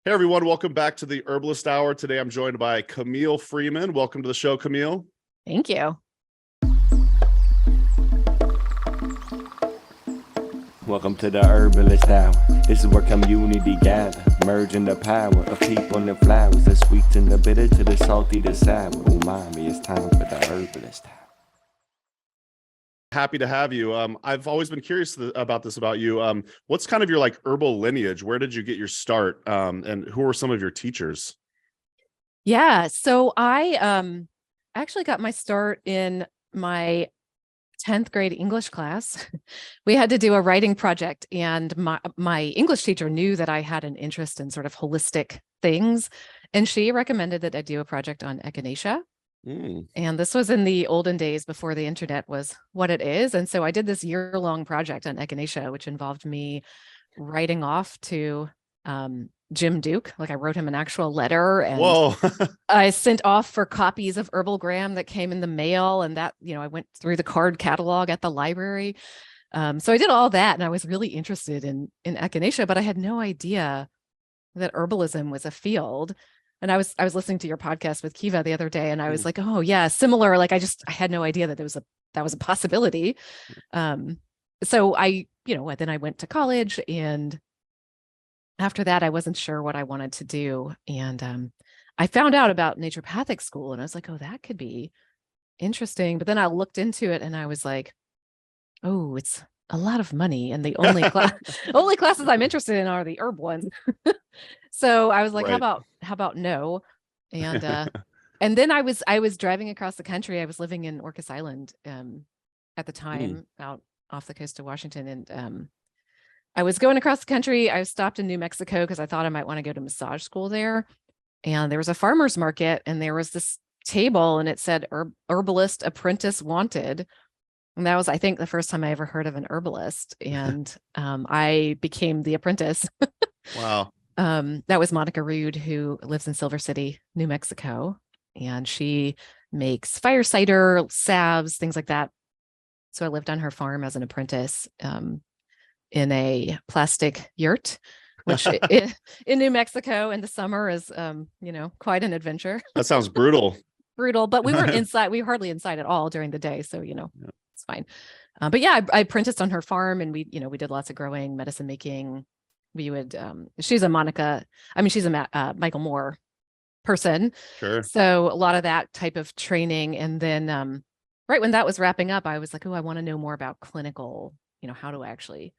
Hey everyone, welcome back to the Herbalist Hour. Today I'm joined by Camille Freeman. Welcome to the show, Camille. Thank you. Welcome to the Herbalist Hour. This is where community gather, merging the power of people and flowers, the sweet and the bitter to the salty, the sour. Umami, it's time for the Herbalist Hour. Happy to have you. I've always been curious about this about you. What's kind of your herbal lineage? Where did you get your start? And who were some of your teachers? Yeah, so I actually got my start in my 10th grade English class. We had to do a writing project, and my English teacher knew that I had an interest in sort of holistic things, and she recommended that I do a project on echinacea. And this was in the olden days before the internet was what it is. And so I did this year-long project on echinacea, which involved me writing off to Jim Duke. Like, I wrote him an actual letter, and Whoa. I sent off for copies of Herbalgram that came in the mail, and that, I went through the card catalog at the library. So I did all that, and I was really interested in echinacea, but I had no idea that herbalism was a field. And I was listening to your podcast with Kiva the other day, and I was like, oh yeah, similar. Like, I had no idea that that was a possibility. So then I went to college, and after that, I wasn't sure what I wanted to do. And I found out about naturopathic school, and I was like, oh, that could be interesting. But then I looked into it, and I was like, oh, it's a lot of money, and the only only classes I'm interested in are the herb ones. So I was like, Right. how about no? And and then I was driving across the country. I was living in Orcas Island at the time, out off the coast of Washington, and I was going across the country. I stopped in New Mexico because I thought I might want to go to massage school there. And there was a farmer's market, and there was this table, and it said Herbalist Apprentice Wanted. And that was, I think, the first time I ever heard of an herbalist. And I became the apprentice. Wow. That was Monica Rude, who lives in Silver City, New Mexico. And she makes fire cider, salves, things like that. So I lived on her farm as an apprentice in a plastic yurt, which in New Mexico in the summer is, quite an adventure. That sounds brutal. Brutal, but we weren't inside. We were hardly inside at all during the day. So, it's fine. But yeah, I apprenticed on her farm, and we did lots of growing, medicine making. We would, she's a Michael Moore person. Sure. So a lot of that type of training. And then right when that was wrapping up, I was like, oh, I want to know more about clinical, how to actually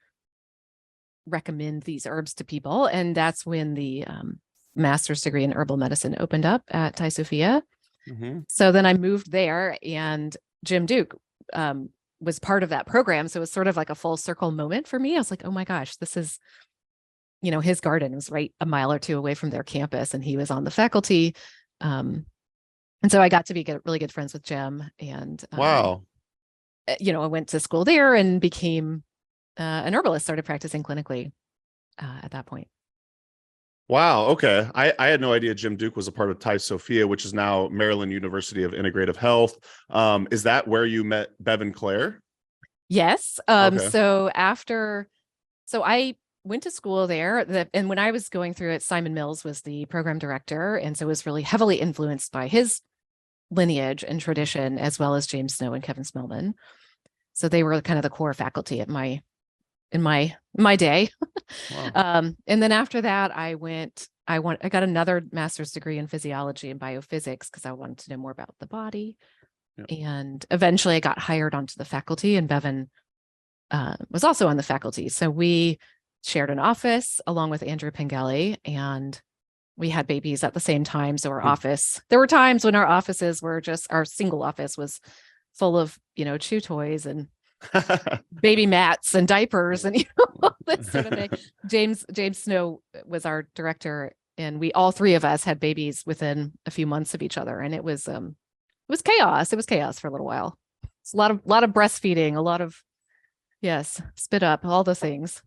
recommend these herbs to people. And that's when the master's degree in herbal medicine opened up at Tai Sophia. So then I moved there, and Jim Duke was part of that program. So it was sort of like a full circle moment for me. I was like, oh my gosh, this is, his garden was right a mile or two away from their campus, and he was on the faculty. And so I got to be really good friends with Jim, and Wow. I went to school there and became an herbalist, started practicing clinically at that point. Wow. Okay. I had no idea Jim Duke was a part of Tai Sophia, which is now Maryland University of Integrative Health. Is that where you met Bevan Clare? Yes. Okay. So I went to school there, and when I was going through it, Simon Mills was the program director, and so was really heavily influenced by his lineage and tradition, as well as James Snow and Kevin Smellman. So they were kind of the core faculty at in my day. Wow. And then after that, I got another master's degree in physiology and biophysics because I wanted to know more about the body. Yep. And eventually I got hired onto the faculty, and Bevan was also on the faculty. So we shared an office along with Andrew Pengelly, and we had babies at the same time. So there were times when our single office was full of, chew toys and baby mats and diapers and that sort of thing. James Snow was our director, and we all three of us had babies within a few months of each other, and it was chaos. It was chaos for a little while. It's a lot of breastfeeding, a lot of spit up, all the things.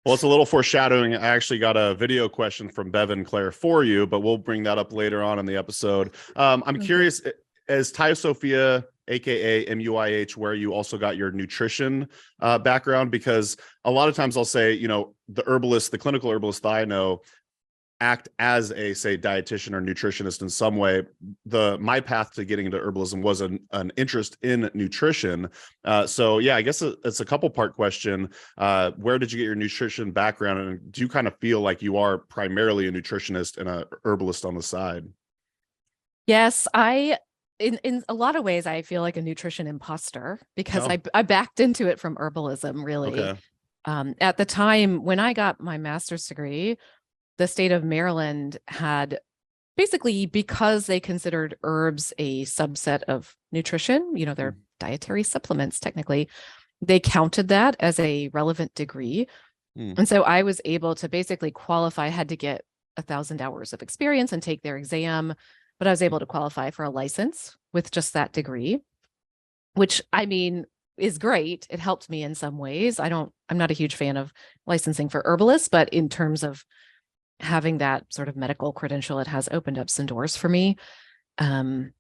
Well, it's a little foreshadowing. I actually got a video question from Bevan Clare for you, but we'll bring that up later on in the episode. I'm curious, as Tai Sophia, aka MUIH, where you also got your nutrition background, because a lot of times I'll say, the clinical herbalist that I know, act as a, say, dietitian or nutritionist in some way. My path to getting into herbalism was an interest in nutrition. So yeah, I guess it's a couple part question. Where did you get your nutrition background, and do you kind of feel like you are primarily a nutritionist and a herbalist on the side? Yes, in a lot of ways, I feel like a nutrition imposter because Oh, I backed into it from herbalism, really. okay. At the time when I got my master's degree, the state of Maryland had basically, because they considered herbs a subset of nutrition, they're dietary supplements, technically, they counted that as a relevant degree. And so I was able to basically qualify. I had to get 1,000 hours of experience and take their exam, but I was able to qualify for a license with just that degree, which I mean is great. It helped me in some ways. I'm not a huge fan of licensing for herbalists, but in terms of having that sort of medical credential, it has opened up some doors for me. And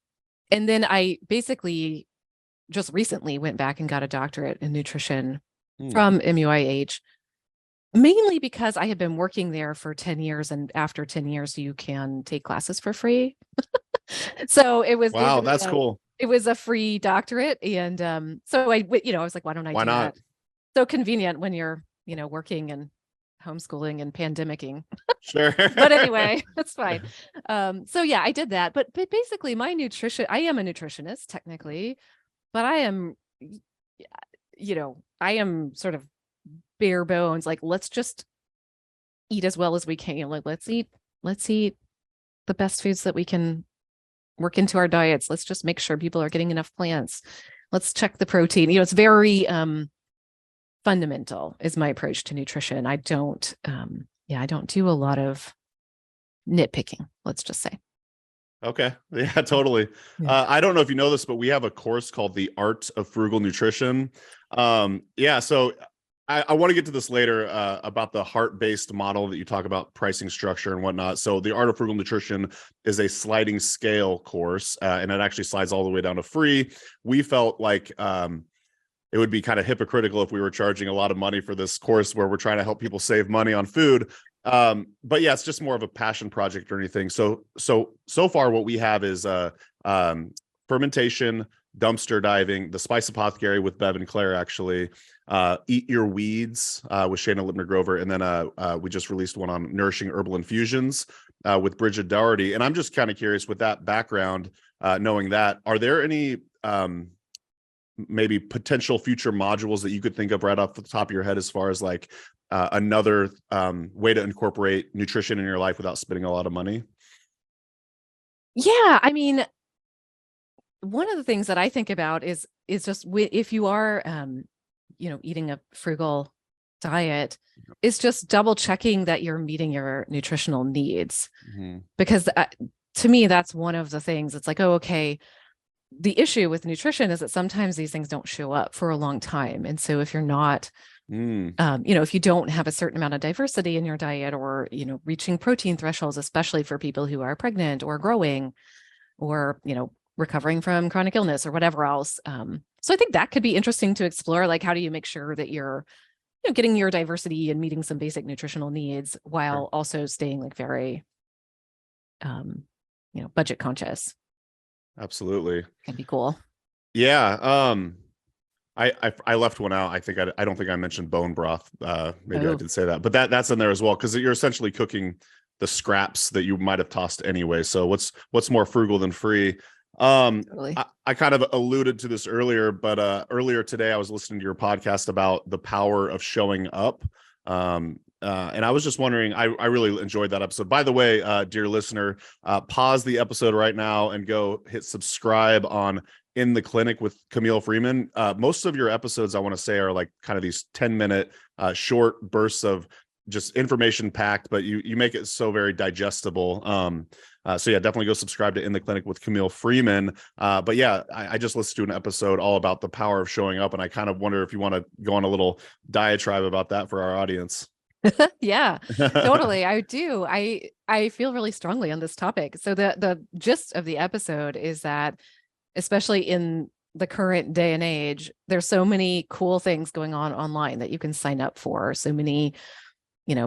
then I basically just recently went back and got a doctorate in nutrition from MUIH, mainly because I had been working there for 10 years. And after 10 years, you can take classes for free. So it was, Wow, that's cool. It was a free doctorate. And so I was like, why don't I do not? that? So convenient when you're, working and homeschooling and pandemicking. Sure. But anyway, that's fine. So yeah, I did that. But basically I am a nutritionist technically, but I am, I am sort of bare bones. Like, let's just eat as well as we can. Like, let's eat the best foods that we can work into our diets. Let's just make sure people are getting enough plants. Let's check the protein. It's very, fundamental is my approach to nutrition. I don't do a lot of nitpicking, let's just say. Okay. Yeah, totally. Yeah. I don't know if you know this, but we have a course called The Art of Frugal Nutrition. So I want to get to this later about the heart-based model that you talk about, pricing structure and whatnot. So The Art of Frugal Nutrition is a sliding scale course, and it actually slides all the way down to free. We felt like it would be kind of hypocritical if we were charging a lot of money for this course where we're trying to help people save money on food. But yeah, it's just more of a passion project or anything. So far what we have is fermentation, dumpster diving, the Spice Apothecary with Bev and Claire, actually, Eat Your Weeds with Shayna Lipner-Grover, and then we just released one on nourishing herbal infusions with Bridget Dougherty. And I'm just kind of curious, with that background, knowing that, are there any maybe potential future modules that you could think of right off the top of your head as far as like another way to incorporate nutrition in your life without spending a lot of money? Yeah, I mean, one of the things that I think about is just if you are, eating a frugal diet, is just double checking that you're meeting your nutritional needs. Because to me, that's one of the things. It's like, oh, okay. The issue with nutrition is that sometimes these things don't show up for a long time. And so if you're not, if you don't have a certain amount of diversity in your diet, or, reaching protein thresholds, especially for people who are pregnant or growing or, recovering from chronic illness or whatever else. So I think that could be interesting to explore. Like, how do you make sure that you're, getting your diversity and meeting some basic nutritional needs while also staying like very, budget conscious? Absolutely. That'd be cool. Yeah. I left one out. I don't think I mentioned bone broth. Maybe I did say that, but that's in there as well, because you're essentially cooking the scraps that you might have tossed anyway. So what's more frugal than free? Totally. I kind of alluded to this earlier, but earlier today I was listening to your podcast about the power of showing up. And I was just wondering, I really enjoyed that episode. By the way, dear listener, pause the episode right now and go hit subscribe on In the Clinic with Camille Freeman. Most of your episodes, I want to say, are like kind of these 10-minute short bursts of just information packed, but you make it so very digestible. So yeah, definitely go subscribe to In the Clinic with Camille Freeman. But yeah, I just listened to an episode all about the power of showing up, and I kind of wonder if you want to go on a little diatribe about that for our audience. Yeah, totally. I do. I feel really strongly on this topic. So the gist of the episode is that, especially in the current day and age, there's so many cool things going on online that you can sign up for. So many,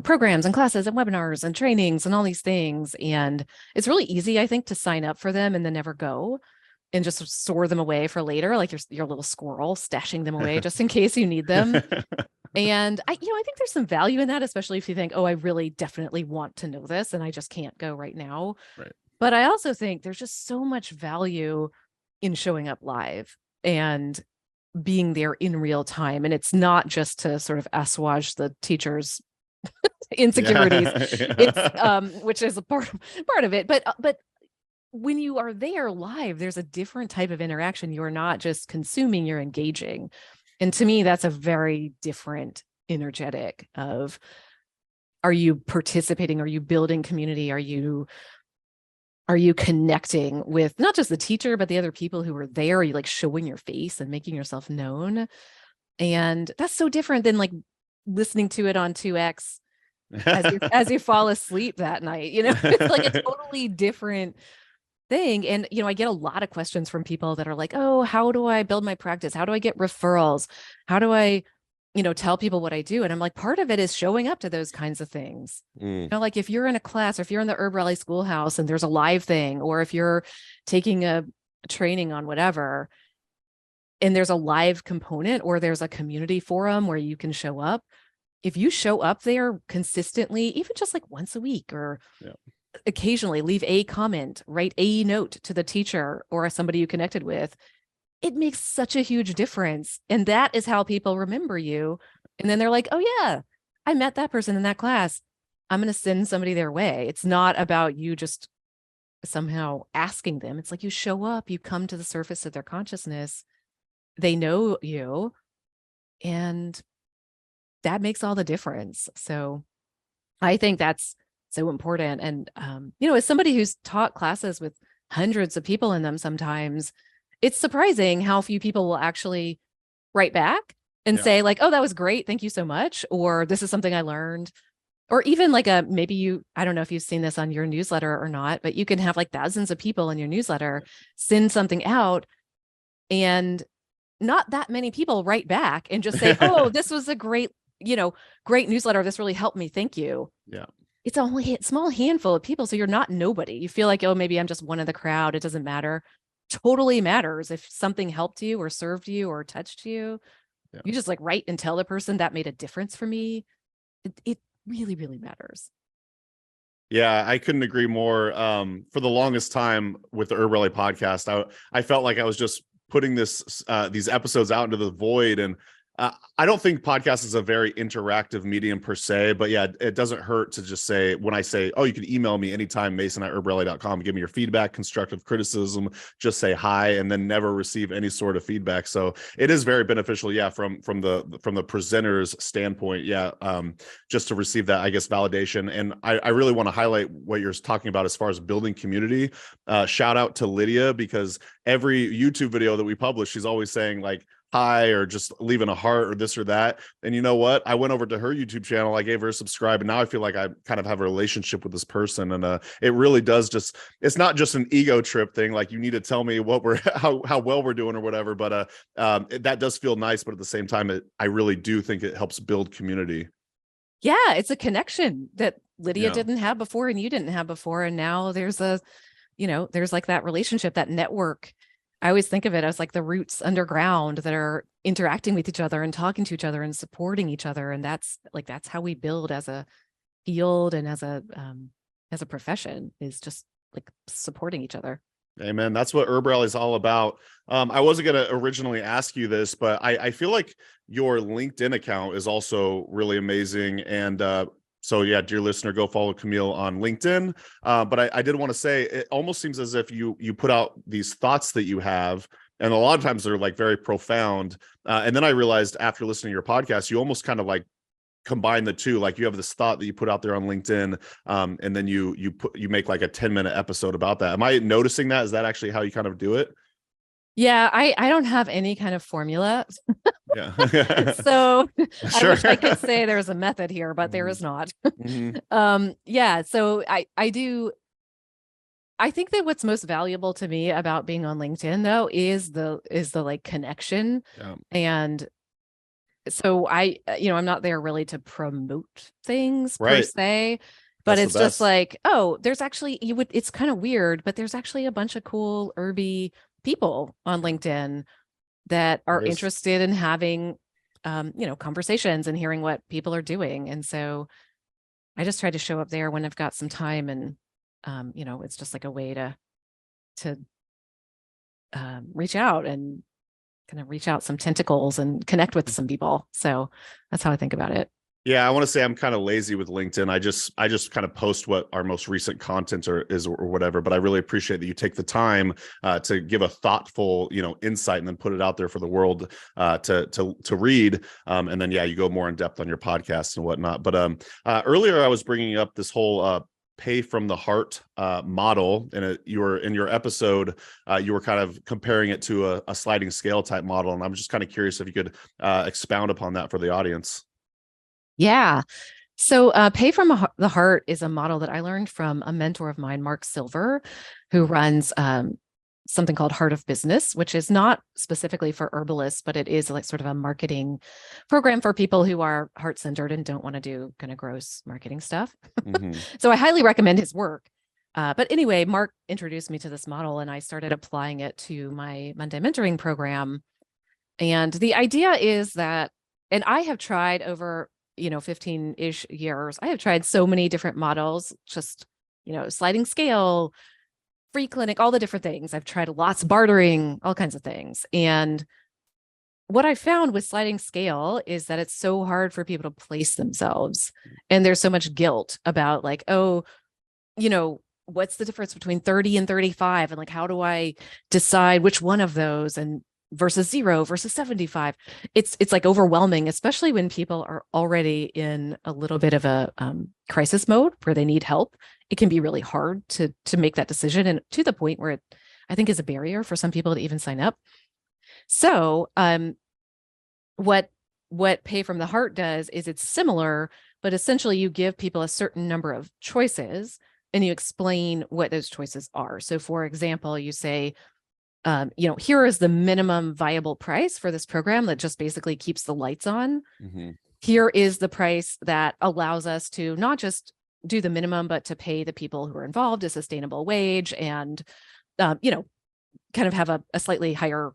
programs and classes and webinars and trainings and all these things. And it's really easy, I think, to sign up for them and then never go and just store them away for later, like your little squirrel stashing them away just in case you need them. And I think there's some value in that, especially if you think, oh, I really definitely want to know this and I just can't go right now. Right. But I also think there's just so much value in showing up live and being there in real time. And it's not just to sort of assuage the teacher's insecurities, it's which is a part of it. But when you are there live, there's a different type of interaction. You're not just consuming, you're engaging. And to me, that's a very different energetic of, are you participating? Are you building community? Are you connecting with not just the teacher, but the other people who are there? Are you like showing your face and making yourself known? And that's so different than like listening to it on 2X as you fall asleep that night. It's like a totally different thing. And, I get a lot of questions from people that are like, oh, how do I build my practice? How do I get referrals? How do I, tell people what I do? And I'm like, part of it is showing up to those kinds of things. Like if you're in a class, or if you're in the HerbRally Schoolhouse and there's a live thing, or if you're taking a training on whatever, and there's a live component, or there's a community forum where you can show up. If you show up there consistently, even just like once a week, or occasionally leave a comment, write a note to the teacher or somebody you connected with, it makes such a huge difference. And that is how people remember you. And then they're like, oh yeah, I met that person in that class. I'm going to send somebody their way. It's not about you just somehow asking them. It's like you show up, you come to the surface of their consciousness, they know you, and that makes all the difference. So I think that's so important. And, as somebody who's taught classes with hundreds of people in them, sometimes it's surprising how few people will actually write back and say like, oh, that was great. Thank you so much. Or this is something I learned. Or even like I don't know if you've seen this on your newsletter or not, but you can have like thousands of people in your newsletter send something out, and not that many people write back and just say, oh, this was a great newsletter. This really helped me. Thank you. Yeah. It's only a small handful of people. So you're not nobody. You feel like, oh, maybe I'm just one of the crowd. It doesn't matter. Totally matters. If something helped you or served you or touched you, you just like write and tell the person that made a difference for me. It really, really matters. Yeah, I couldn't agree more. For the longest time with the HerbRally podcast, I felt like I was just putting these episodes out into the void. And I don't think podcast is a very interactive medium per se, but yeah, it doesn't hurt to just say, when I say, oh, you can email me anytime, mason@herbalist.com, give me your feedback, constructive criticism, just say hi, and then never receive any sort of feedback. So it is very beneficial. Yeah. From the presenter's standpoint. Yeah. Just to receive that, I guess, validation. And I really want to highlight what you're talking about as far as building community. Shout out to Lydia, because every YouTube video that we publish, she's always saying like, hi, or just leaving a heart or this or that. And you know what? I went over to her YouTube channel. I gave her a subscribe, and now I feel like I kind of have a relationship with this person. And it really does it's not just an ego trip thing. Like you need to tell me what how well we're doing or whatever. But that does feel nice. But at the same time, I really do think it helps build community. Yeah, it's a connection that Lydia didn't have before and you didn't have before. And now there's there's like that relationship, that network. I always think of it as like the roots underground that are interacting with each other and talking to each other and supporting each other. And that's how we build as a field and as a profession, is just like supporting each other. Amen. That's what HerbRally is all about. I wasn't going to originally ask you this, but I feel like your LinkedIn account is also really amazing. And so yeah, dear listener, go follow Camille on LinkedIn. But I did want to say, it almost seems as if you put out these thoughts that you have, and a lot of times they're like very profound. And then I realized after listening to your podcast, you almost kind of like combine the two. Like you have this thought that you put out there on LinkedIn, and then you make like a 10-minute episode about that. Am I noticing that? Is that actually how you kind of do it? Yeah, I don't have any kind of formula. Yeah. So Sure. I wish I could say there's a method here, but there is not. Yeah, so I think that what's most valuable to me about being on LinkedIn though is the like connection. Yeah. And so I'm not there really to promote things per Right. se, but That's it's the just best. like, there's actually, it's kind of weird, but there's actually a bunch of cool herby people on LinkedIn that are There is. interested in having, conversations and hearing what people are doing. And so I just try to show up there when I've got some time, and, it's just like a way to reach out and kind of reach out some tentacles and connect with some people. So that's how I think about it. Yeah, I want to say I'm kind of lazy with LinkedIn. I just kind of post what our most recent content is or whatever. But I really appreciate that you take the time to give a thoughtful, insight and then put it out there for the world to read. And then you go more in depth on your podcast and whatnot. But earlier I was bringing up this whole pay from the heart model, and you were in your episode, you were kind of comparing it to a sliding scale type model, and I'm just kind of curious if you could expound upon that for the audience. Yeah. So pay from the heart is a model that I learned from a mentor of mine, Mark Silver, who runs something called Heart of Business, which is not specifically for herbalists, but it is like sort of a marketing program for people who are heart-centered and don't want to do kind of gross marketing stuff. Mm-hmm. So I highly recommend his work. But anyway, Mark introduced me to this model, and I started applying it to my Monday mentoring program. And the idea is that, and I have tried over 15-ish years, I have tried so many different models, just, sliding scale, free clinic, all the different things. I've tried lots of bartering, all kinds of things. And what I found with sliding scale is that it's so hard for people to place themselves. And there's so much guilt about like, what's the difference between 30 and 35? And like, how do I decide which one of those, and versus 0 versus 75? It's like overwhelming, especially when people are already in a little bit of a crisis mode where they need help. It can be really hard to make that decision, and to the point where it, I think, is a barrier for some people to even sign up. So what Pay from the Heart does is it's similar, but essentially you give people a certain number of choices and you explain what those choices are. So for example, you say, here is the minimum viable price for this program that just basically keeps the lights on. Mm-hmm. Here is the price that allows us to not just do the minimum, but to pay the people who are involved a sustainable wage and, kind of have a slightly higher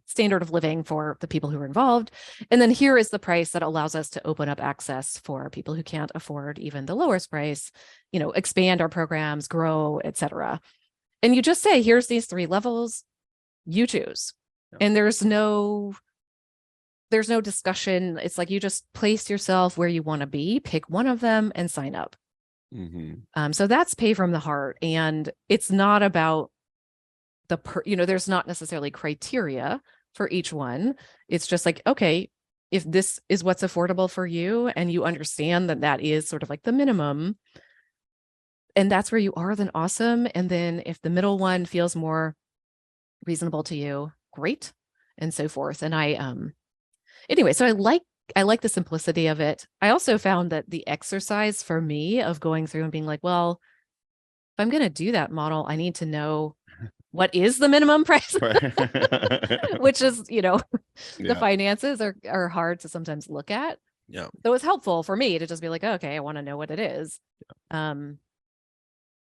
standard of living for the people who are involved. And then here is the price that allows us to open up access for people who can't afford even the lowest price, expand our programs, grow, etc. And you just say, here's these 3 levels, you choose. Yeah. And there's no discussion. It's like you just place yourself where you want to be, pick one of them and sign up. Mm-hmm. So that's Pay from the Heart. And it's not about there's not necessarily criteria for each one. It's just like, okay, if this is what's affordable for you and you understand that that is sort of like the minimum, and that's where you are, then awesome. And then if the middle one feels more reasonable to you, great, and so forth. And anyway, so I like the simplicity of it. I also found that the exercise for me of going through and being like, well, if I'm going to do that model, I need to know what is the minimum price, which is, the finances are hard to sometimes look at. Yeah. So it's helpful for me to just be like, okay, I want to know what it is. Yeah.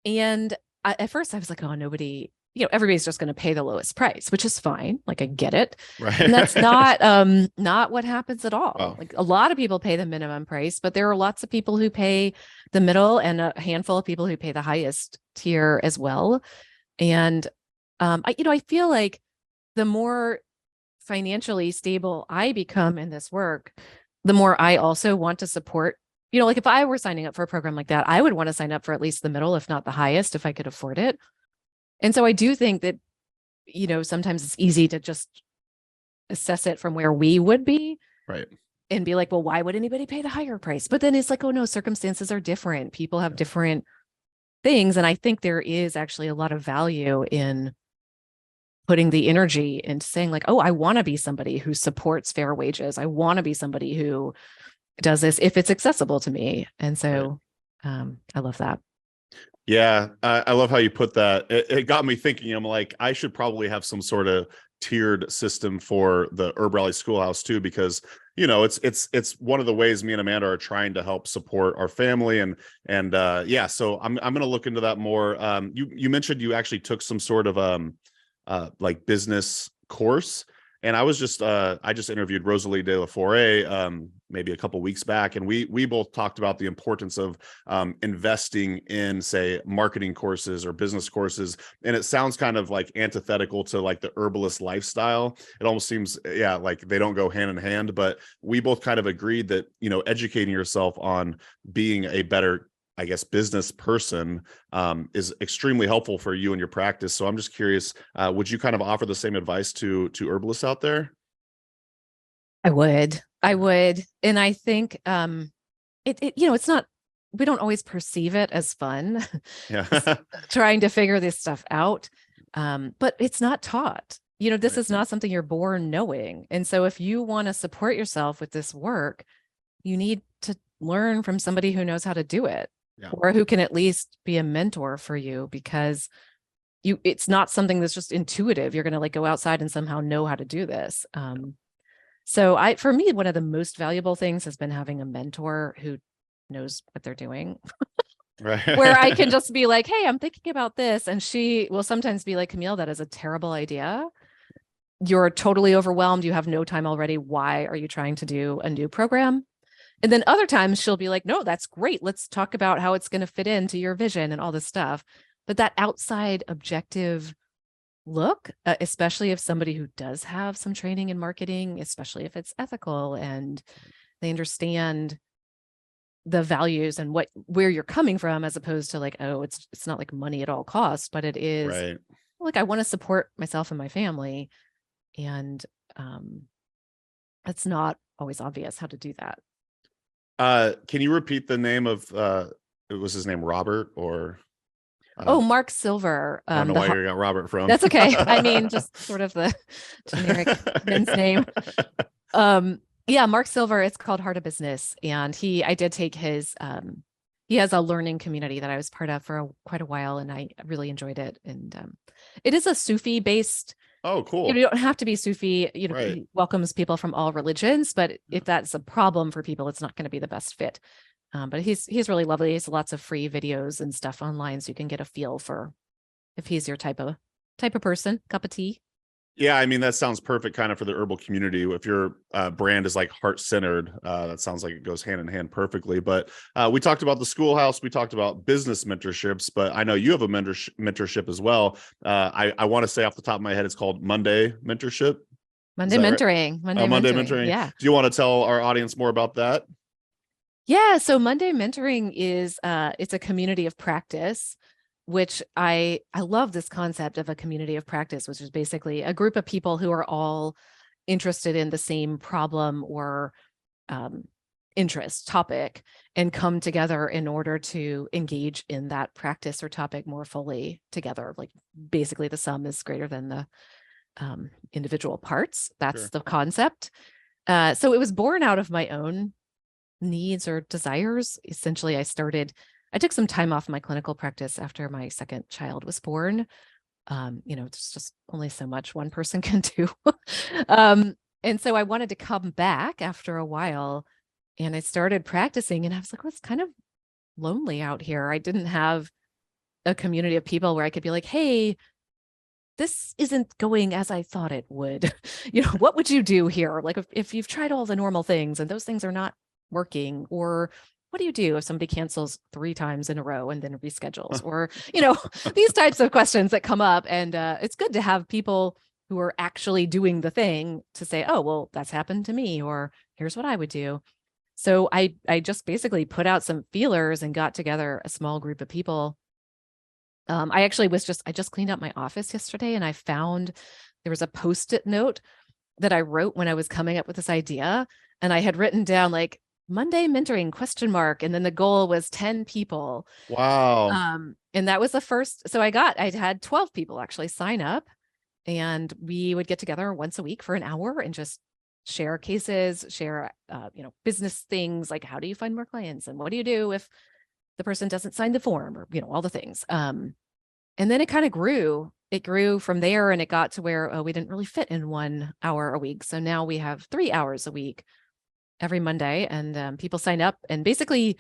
And at first I was like, oh, nobody, everybody's just going to pay the lowest price, which is fine. Like, I get it. Right. And that's not what happens at all. Oh. Like, a lot of people pay the minimum price, but there are lots of people who pay the middle and a handful of people who pay the highest tier as well. And I feel like the more financially stable I become in this work, the more I also want to support, like if I were signing up for a program like that, I would want to sign up for at least the middle, if not the highest, if I could afford it. And so I do think that, sometimes it's easy to just assess it from where we would be. Right. And be like, well, why would anybody pay the higher price? But then it's like, oh no, circumstances are different. People have different things. And I think there is actually a lot of value in putting the energy into saying like, oh, I want to be somebody who supports fair wages. I want to be somebody who does this if it's accessible to me. And so I love that. Yeah, I love how you put that. It got me thinking. I'm like, I should probably have some sort of tiered system for the HerbRally Schoolhouse too, because it's one of the ways me and Amanda are trying to help support our family, and yeah, so I'm going to look into that more. You mentioned you actually took some sort of like business course, and I just interviewed Rosalie De La Forêt maybe a couple weeks back, and we both talked about the importance of investing in, say, marketing courses or business courses, and it sounds kind of like antithetical to like the herbalist lifestyle. It almost seems, yeah, like they don't go hand in hand, but we both kind of agreed that, educating yourself on being a better, I guess, business person is extremely helpful for you and your practice. So I'm just curious, would you kind of offer the same advice to herbalists out there? I would. And I think it's not, we don't always perceive it as fun. Yeah. Trying to figure this stuff out. But it's not taught. This is not something you're born knowing. And so if you want to support yourself with this work, you need to learn from somebody who knows how to do it. Yeah. Or who can at least be a mentor for you, because it's not something that's just intuitive. You're going to like go outside and somehow know how to do this. So for me, one of the most valuable things has been having a mentor who knows what they're doing. Right. Where I can just be like, hey, I'm thinking about this. And she will sometimes be like, Camille, that is a terrible idea. You're totally overwhelmed. You have no time already. Why are you trying to do a new program? And then other times she'll be like, no, that's great. Let's talk about how it's going to fit into your vision and all this stuff. But that outside objective look, especially if somebody who does have some training in marketing, especially if it's ethical and they understand the values and where you're coming from, as opposed to like, oh, it's not like money at all costs, but it is right. Like, I want to support myself and my family. And it's not always obvious how to do that. Can you repeat the name of, was his name Robert or? Mark Silver. I don't know where you got Robert from. That's okay. I mean, just sort of the generic men's name. Yeah, Mark Silver, it's called Heart of Business. And I did take his, he has a learning community that I was part of for quite a while, and I really enjoyed it. And it is a Sufi based. Oh, cool. You don't have to be Sufi, right. He welcomes people from all religions, but if that's a problem for people, it's not going to be the best fit. But he's really lovely. He has lots of free videos and stuff online, so you can get a feel for if he's your type of person, cup of tea. Yeah, I mean, that sounds perfect kind of for the herbal community. If your brand is like heart-centered, that sounds like it goes hand in hand perfectly. But we talked about the schoolhouse, we talked about business mentorships, but I know you have a mentorship as well. I want to say off the top of my head, it's called Monday Mentorship. Monday Mentoring. Right? Monday Mentoring. Yeah. Do you want to tell our audience more about that? Yeah, so Monday Mentoring is it's a community of practice, which I love this concept of a community of practice, which is basically a group of people who are all interested in the same problem or interest topic and come together in order to engage in that practice or topic more fully together. Like basically the sum is greater than the individual parts. That's sure. The concept. So it was born out of my own needs or desires. Essentially, I took some time off my clinical practice after my second child was born. There's just only so much one person can do. And so I wanted to come back after a while, and I started practicing, and I was like, well, it's kind of lonely out here. I didn't have a community of people where I could be like, hey, this isn't going as I thought it would. What would you do here? Like if you've tried all the normal things and those things are not working, or what do you do if somebody cancels 3 times in a row and then reschedules, or, these types of questions that come up. And it's good to have people who are actually doing the thing to say, oh, well, that's happened to me, or here's what I would do. So I just basically put out some feelers and got together a small group of people. I just cleaned up my office yesterday, and I found there was a Post-it note that I wrote when I was coming up with this idea. And I had written down like Monday Mentoring ? And then the goal was 10 people. Wow. And that was the first. So I had 12 people actually sign up, and we would get together once a week for an hour and just share cases, share, business things, like how do you find more clients, and what do you do if the person doesn't sign the form, or, all the things. And then it kind of grew, it grew from there, and it got to where we didn't really fit in 1 hour a week. So now we have 3 hours a week every Monday, and people sign up. And basically,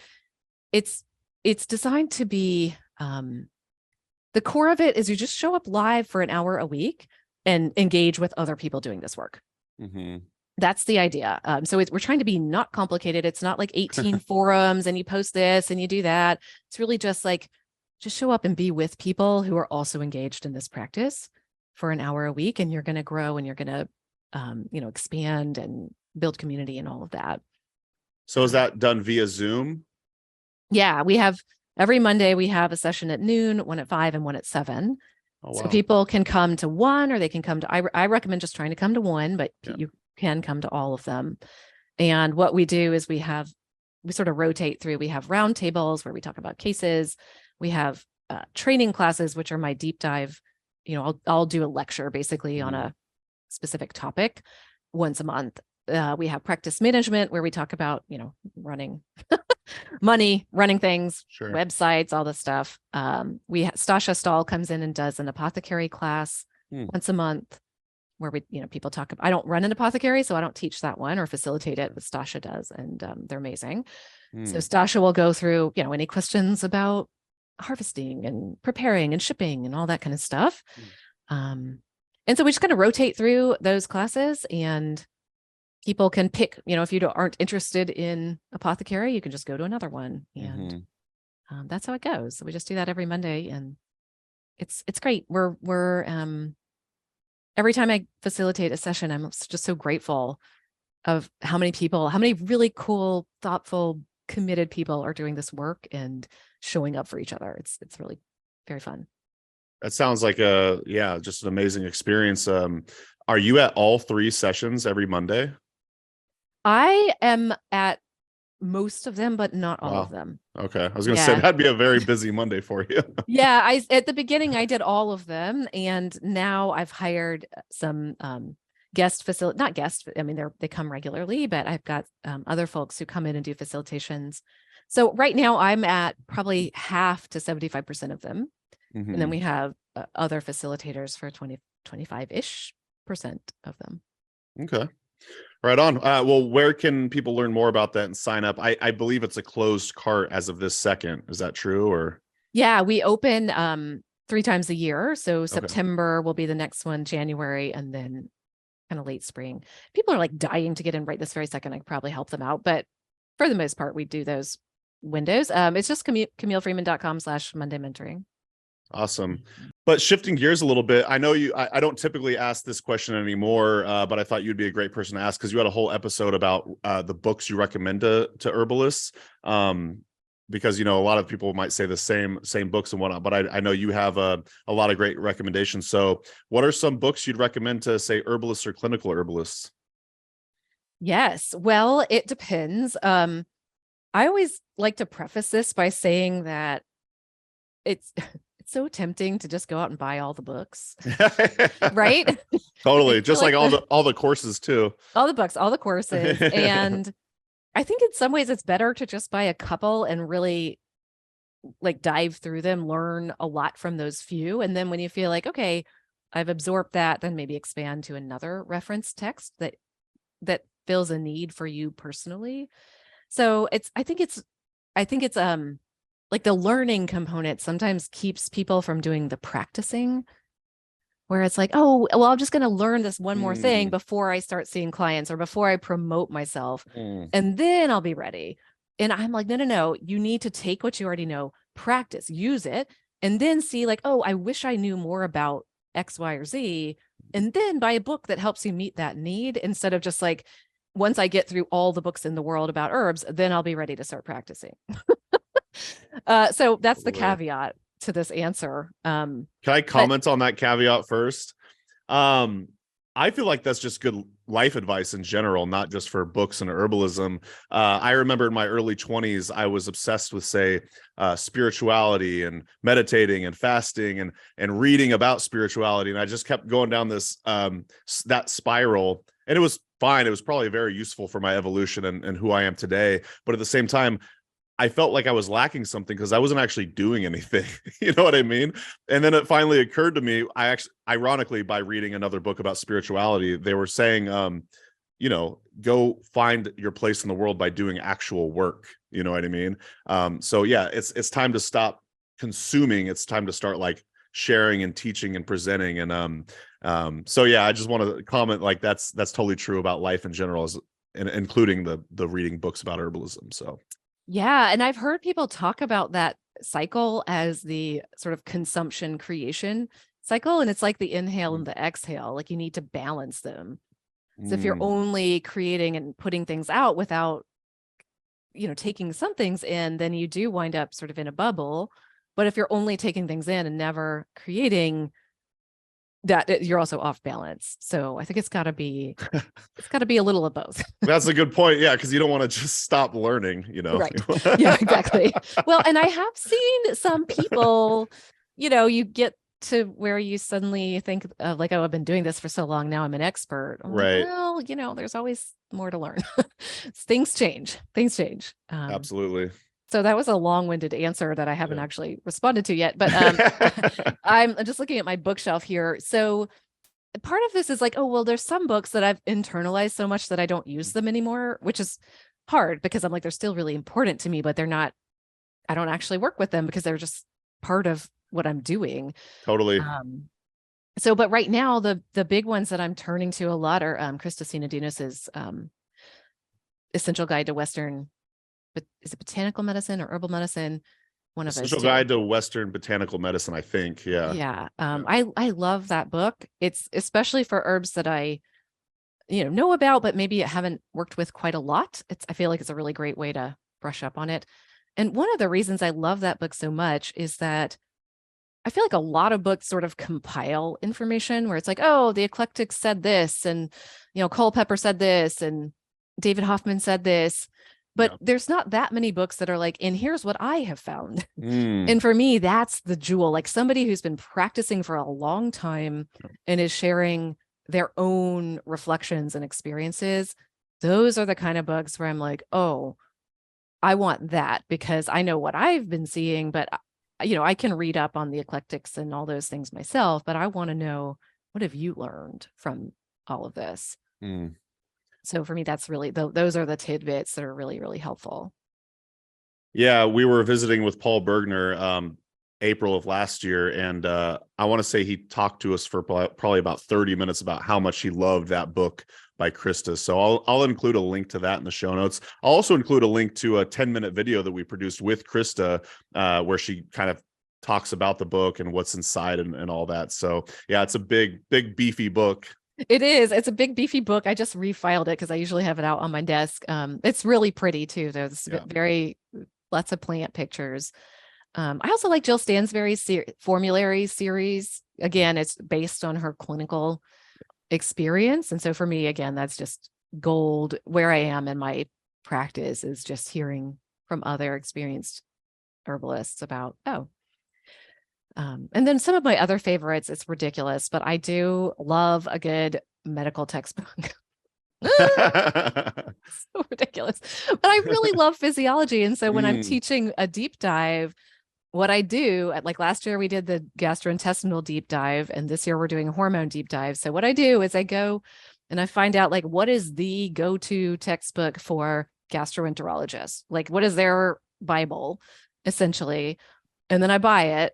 it's designed to be the core of it is you just show up live for an hour a week and engage with other people doing this work. Mm-hmm. That's the idea. So we're trying to be not complicated. It's not like 18 forums and you post this and you do that. It's really just like, just show up and be with people who are also engaged in this practice for an hour a week, and you're going to grow, and you're going to, expand and build community and all of that. So is that done via Zoom? Yeah, we have every Monday we have a session at noon, one at 5, and one at 7. Oh, So wow. people can come to one, or they can come to, I recommend just trying to come to one, but you can come to all of them. And what we do is we sort of rotate through. We have round tables where we talk about cases. We have training classes, which are my deep dive. I'll do a lecture basically on a specific topic once a month. We have practice management, where we talk about, running money, running things, Sure. websites, all this stuff. Stasha Stahl comes in and does an apothecary class once a month, where people talk about, I don't run an apothecary, so I don't teach that one or facilitate it, but Stasha does. And they're amazing. So Stasha will go through, any questions about harvesting and preparing and shipping and all that kind of stuff. And so we just kind of rotate through those classes, and people can pick, if you aren't interested in apothecary, you can just go to another one. And that's how it goes. So we just do that every Monday, and it's great. We're every time I facilitate a session, I'm just so grateful of how many really cool, thoughtful, committed people are doing this work and showing up for each other. It's really very fun. That sounds like just an amazing experience. Are you at all 3 sessions every Monday? I am at most of them, but not all of them. Okay. I was going to say that'd be a very busy Monday for you. Yeah. At the beginning I did all of them, and now I've hired some not guests. I mean, they come regularly, but I've got other folks who come in and do facilitations. So right now I'm at probably half to 75% of them. And then we have other facilitators for 25-ish% of them. Okay. Right on. Well, where can people learn more about that and sign up? I believe it's a closed cart as of this second. Is that true? Or yeah, we open 3 times a year. So September will be the next one, January, and then kind of late spring. People are like dying to get in right this very second. I could probably help them out, but for the most part, we do those windows. It's just CamilleFreeman.com/Monday mentoring. Awesome. But shifting gears a little bit, I know I don't typically ask this question anymore, but I thought you'd be a great person to ask, because you had a whole episode about the books you recommend to herbalists. Because, a lot of people might say the same books and whatnot, but I know you have a lot of great recommendations. So what are some books you'd recommend to, say, herbalists or clinical herbalists? Yes. Well, it depends. I always like to preface this by saying that it's so tempting to just go out and buy all the books, right? Totally. Just like all the courses too. All the books, all the courses. And I think in some ways it's better to just buy a couple and really like dive through them, learn a lot from those few. And then when you feel like, okay, I've absorbed that, then maybe expand to another reference text that fills a need for you personally. So I think it's like the learning component sometimes keeps people from doing the practicing, where it's like, oh, well, I'm just going to learn this one more thing before I start seeing clients or before I promote myself, and then I'll be ready. And I'm like, no, you need to take what you already know, practice, use it, and then see like, oh, I wish I knew more about X, Y, or Z, and then buy a book that helps you meet that need, instead of just like, once I get through all the books in the world about herbs, then I'll be ready to start practicing. So that's the caveat to this answer. Can I comment on that caveat first? I feel like that's just good life advice in general, not just for books and herbalism. I remember in my early 20s, I was obsessed with, say, spirituality and meditating and fasting and reading about spirituality. And I just kept going down this that spiral, and it was fine. It was probably very useful for my evolution and who I am today. But at the same time, I felt like I was lacking something because I wasn't actually doing anything. You know what I mean? And then it finally occurred to me, I actually, ironically, by reading another book about spirituality, they were saying, you know, go find your place in the world by doing actual work. You know what I mean? So yeah, it's time to stop consuming. It's time to start like sharing and teaching and presenting. And so yeah, I just want to comment like that's totally true about life in general, including the reading books about herbalism. So yeah, and I've heard people talk about that cycle as the sort of consumption creation cycle, and it's like the inhale and the exhale, like you need to balance them. So if you're only creating and putting things out without, you know, taking some things in, then you do wind up sort of in a bubble. But if you're only taking things in and never creating, that you're also off balance. So I think it's got to be a little of both. That's a good point. Yeah, because you don't want to just stop learning, you know. Right. Yeah, exactly. Well, and I have seen some people, you know, you get to where you suddenly think of like, oh, I've been doing this for so long, now I'm an expert. I'm right. like, well, you know, there's always more to learn. Things change. Absolutely. So that was a long-winded answer that I haven't actually responded to yet, but I'm just looking at my bookshelf here. So part of this is like, oh, well, there's some books that I've internalized so much that I don't use them anymore, which is hard because I'm like, they're still really important to me, but they're not, I don't actually work with them because they're just part of what I'm doing. Totally. So, but right now, the big ones that I'm turning to a lot are Krista Sinodinos's Essential Guide to Western, but is it botanical medicine or herbal medicine? One of those. Essential Guide to Western Botanical Medicine, I think. Yeah. Yeah. I love that book. It's especially for herbs that I, you know about, but maybe haven't worked with quite a lot. I feel like it's a really great way to brush up on it. And one of the reasons I love that book so much is that I feel like a lot of books sort of compile information where it's like, oh, the eclectics said this, and, you know, Culpeper said this, and David Hoffman said this. But there's not that many books that are like, and here's what I have found. And for me, that's the jewel. Like somebody who's been practicing for a long time and is sharing their own reflections and experiences. Those are the kind of books where I'm like, oh, I want that because I know what I've been seeing, but you know, I can read up on the eclectics and all those things myself, but I want to know, what have you learned from all of this? So for me, that's really, those are the tidbits that are really, really helpful. Yeah, we were visiting with Paul Bergner April of last year, and I want to say he talked to us for probably about 30 minutes about how much he loved that book by Krista. So I'll include a link to that in the show notes. I'll also include a link to a 10-minute video that we produced with Krista where she kind of talks about the book and what's inside and all that. So yeah, it's a big beefy book. It is. It's a big beefy book. I just refiled it because I usually have it out on my desk. It's really pretty too. There's lots of plant pictures. I also like Jill Stansberry's formulary series. Again, it's based on her clinical experience. And so for me, again, that's just gold. Where I am in my practice is just hearing from other experienced herbalists about, and then some of my other favorites, it's ridiculous, but I do love a good medical textbook. So ridiculous. But I really love physiology. And so when I'm teaching a deep dive, what I do, like last year we did the gastrointestinal deep dive, and this year we're doing a hormone deep dive. So what I do is I go and I find out like what is the go-to textbook for gastroenterologists? Like what is their Bible essentially? And then I buy it.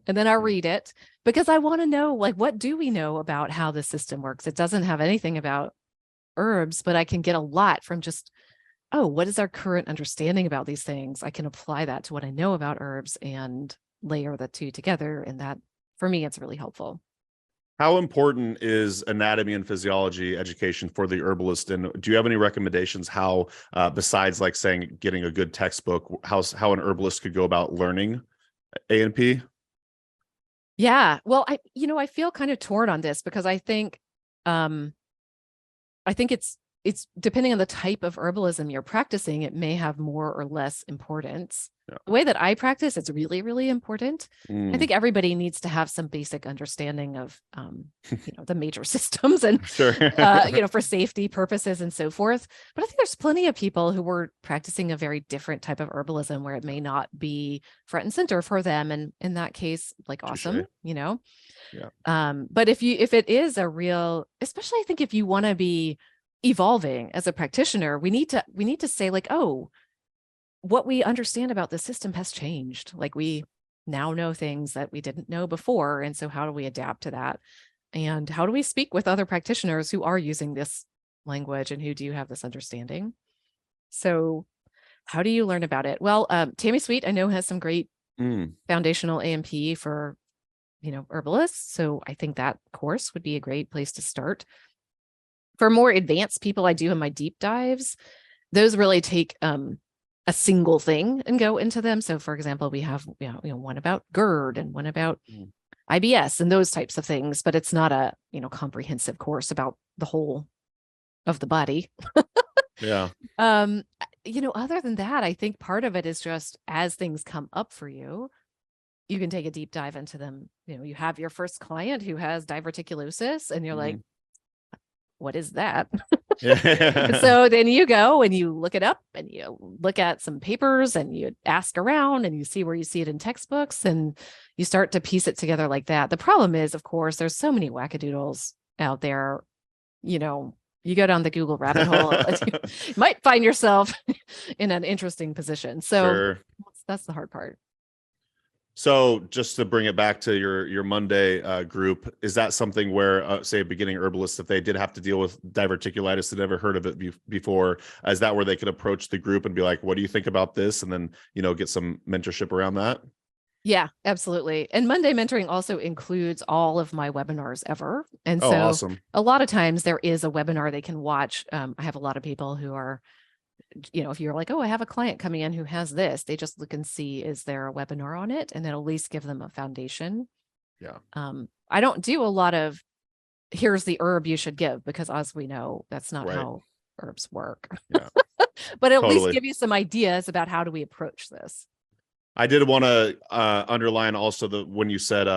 And then I read it because I want to know, like, what do we know about how the system works? It doesn't have anything about herbs, but I can get a lot from just, what is our current understanding about these things? I can apply that to what I know about herbs and layer the two together. And that, for me, it's really helpful. How important is anatomy and physiology education for the herbalist? And do you have any recommendations how, besides like saying getting a good textbook, how an herbalist could go about learning A&P? Yeah. Well, I feel kind of torn on this because I think it's it's depending on the type of herbalism you're practicing, it may have more or less importance. Yeah. The way that I practice, it's really, really important. I Mm, think everybody needs to have some basic understanding of, the major systems and, sure. for safety purposes and so forth. But I think there's plenty of people who were practicing a very different type of herbalism where it may not be front and center for them. And in that case, like, awesome, Yeah. But if it is a real, especially I think if you want to be evolving as a practitioner, we need to say like, oh, what we understand about the system has changed. Like, we now know things that we didn't know before. And so how do we adapt to that? And how do we speak with other practitioners who are using this language and who do have this understanding? So how do you learn about it? Well, Tammy Sweet, I know, has some great foundational AMP for, herbalists. So I think that course would be a great place to start. For more advanced people, I do in my deep dives. Those really take a single thing and go into them. So for example, we have, one about GERD and one about IBS and those types of things, but it's not a, comprehensive course about the whole of the body. Yeah. Other than that, I think part of it is just as things come up for you, you can take a deep dive into them. You have your first client who has diverticulosis and you're like, what is that? Yeah. So then you go and you look it up and you look at some papers and you ask around and you see where you see it in textbooks and you start to piece it together like that. The problem is, of course, there's so many wackadoodles out there. You go down the Google rabbit hole, you might find yourself in an interesting position. So Sure. That's the hard part. So just to bring it back to your Monday group, is that something where, say, a beginning herbalist, if they did have to deal with diverticulitis, they'd never heard of it before, is that where they could approach the group and be like, what do you think about this? And then, get some mentorship around that? Yeah, absolutely. And Monday mentoring also includes all of my webinars ever. And so awesome. A lot of times there is a webinar they can watch. I have a lot of people who are, if you're like, oh, I have a client coming in who has this, they just look and see, is there a webinar on it? And then at least give them a foundation. Yeah. I don't do a lot of, here's the herb you should give, because as we know, that's not Right. how herbs work. Yeah. But at Totally. least give you some ideas about how do we approach this. I did want to underline also when you said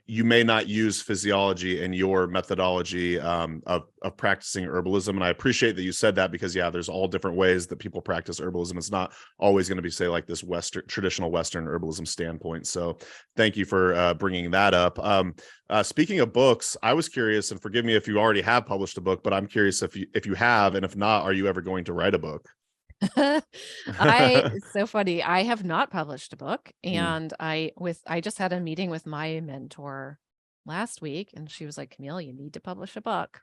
you may not use physiology in your methodology of practicing herbalism. And I appreciate that you said that, because there's all different ways that people practice herbalism. It's not always going to be, say, like this traditional Western herbalism standpoint. So thank you for bringing that up. Speaking of books, I was curious, and forgive me if you already have published a book, but I'm curious if you have, and if not, are you ever going to write a book? It's so funny. I have not published a book, and I just had a meeting with my mentor last week, and she was like, Camille, you need to publish a book.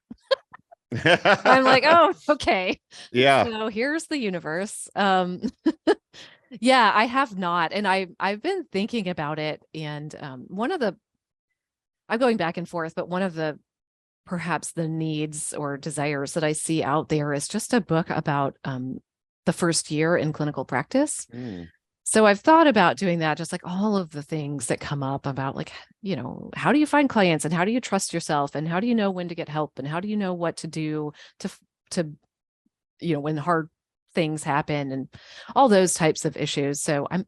I'm like, oh, okay. Yeah. So here's the universe. Yeah, I have not. And I've been thinking about it. And I'm going back and forth, but one of the perhaps the needs or desires that I see out there is just a book about the first year in clinical practice. So I've thought about doing that, just like all of the things that come up about, like, how do you find clients and how do you trust yourself and how do you know when to get help and how do you know what to do to when hard things happen and all those types of issues. So I'm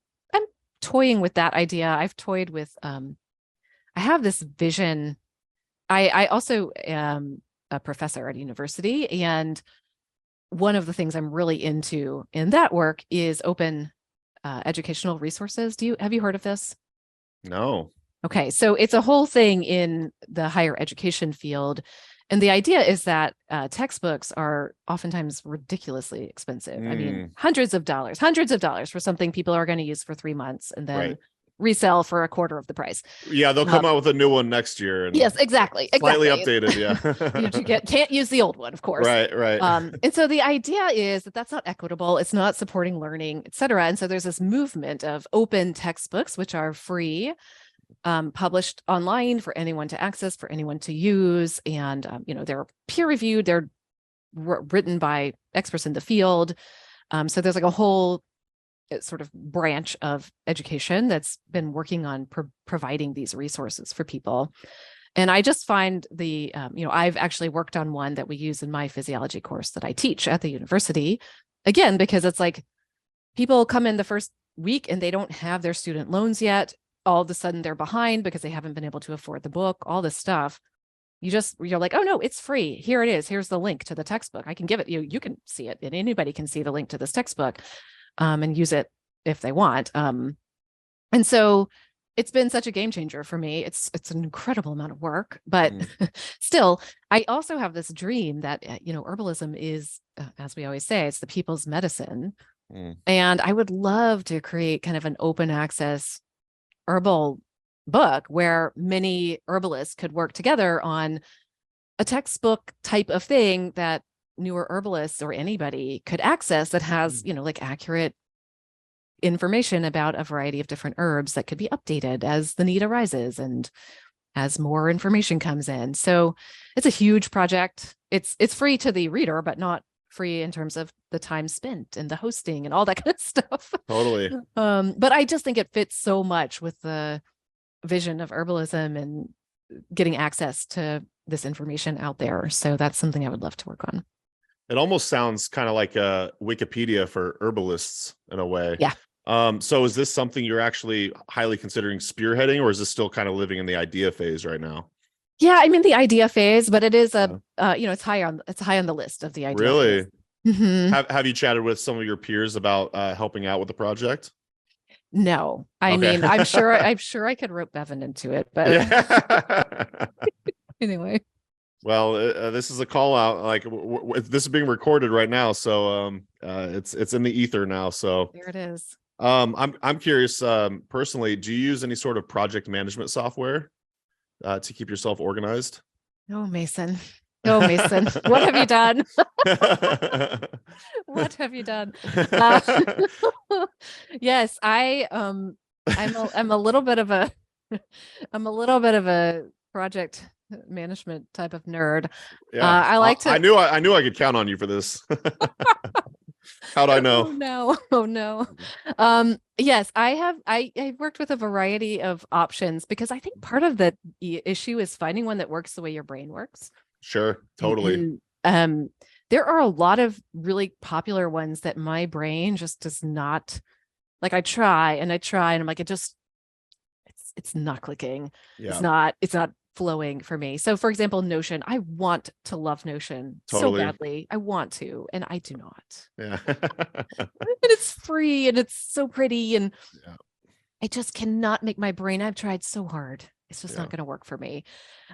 toying with that idea. I've toyed with I have this vision. I also am a professor at a university, and one of the things I'm really into in that work is open educational resources. Have you heard of this? No. Okay. So it's a whole thing in the higher education field. And the idea is that textbooks are oftentimes ridiculously expensive. I mean, hundreds of dollars for something people are going to use for 3 months and then resell for a quarter of the price. Yeah, they'll come out with a new one next year. And yes, exactly. Slightly updated, yeah. You can't use the old one, of course. Right. And so the idea is that that's not equitable. It's not supporting learning, et cetera. And so there's this movement of open textbooks, which are free, published online for anyone to access, for anyone to use. And, they're peer reviewed. They're written by experts in the field. So there's like a whole sort of branch of education that's been working on providing these resources for people. And I just find I've actually worked on one that we use in my physiology course that I teach at the university. Again, because it's like people come in the first week and they don't have their student loans yet. All of a sudden they're behind because they haven't been able to afford the book, all this stuff. You're like, oh no, it's free. Here it is. Here's the link to the textbook. I can give it you. You can see it, and anybody can see the link to this textbook and use it if they want. And so it's been such a game changer for me. It's an incredible amount of work, but still, I also have this dream that, herbalism is, as we always say, it's the people's medicine. And I would love to create kind of an open access herbal book where many herbalists could work together on a textbook type of thing that newer herbalists or anybody could access that has, like accurate information about a variety of different herbs that could be updated as the need arises and as more information comes in. So it's a huge project. It's free to the reader, but not free in terms of the time spent and the hosting and all that kind of stuff. Totally. But I just think it fits so much with the vision of herbalism and getting access to this information out there. So that's something I would love to work on. It almost sounds kind of like a Wikipedia for herbalists in a way. Yeah. So is this something you're actually highly considering spearheading, or is this still kind of living in the idea phase right now? Yeah, I'm in the idea phase, but it is it's high on the list of the idea. Really? Phase. Mm-hmm. Have you chatted with some of your peers about helping out with the project? No, I mean, I'm sure I could rope Bevan into it, but anyway. Well, this is a call out. Like this is being recorded right now, so it's in the ether now. So there it is. I'm curious. Personally, do you use any sort of project management software to keep yourself organized? Oh, Mason. What have you done? What have you done? Yes, I'm a little bit of a project management type of nerd. Yeah, I like to. I knew I could count on you for this. How'd I know? Oh no. Yes, I've worked with a variety of options because I think part of the issue is finding one that works the way your brain works. Sure, totally. And, there are a lot of really popular ones that my brain just does not like. I try and I'm like, it's not clicking. Yeah. It's not flowing for me. So for example, Notion, I want to love Notion so badly. I want to, and I do not. Yeah. And it's free and it's so pretty. And I just cannot make my brain. I've tried so hard. It's just not going to work for me.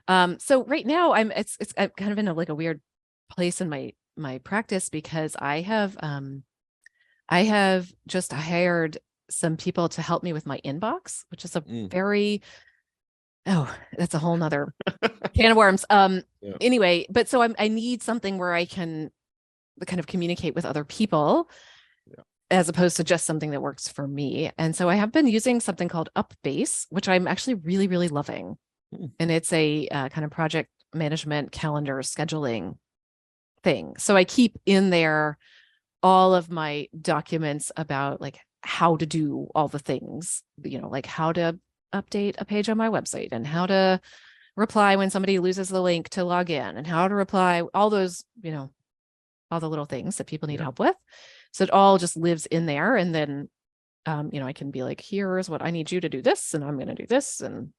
So right now I'm kind of in a weird place in my practice because I have just hired some people to help me with my inbox, which is a that's a whole nother can of worms. Anyway, but so I need something where I can kind of communicate with other people as opposed to just something that works for me. And so I have been using something called Upbase, which I'm actually really, really loving. And it's a kind of project management calendar scheduling thing. So I keep in there all of my documents about like how to do all the things, like how to update a page on my website and how to reply when somebody loses the link to log in and how to reply, all those, all the little things that people need help with. So it all just lives in there. And then, I can be like, here's what I need you to do this, and I'm going to do this. And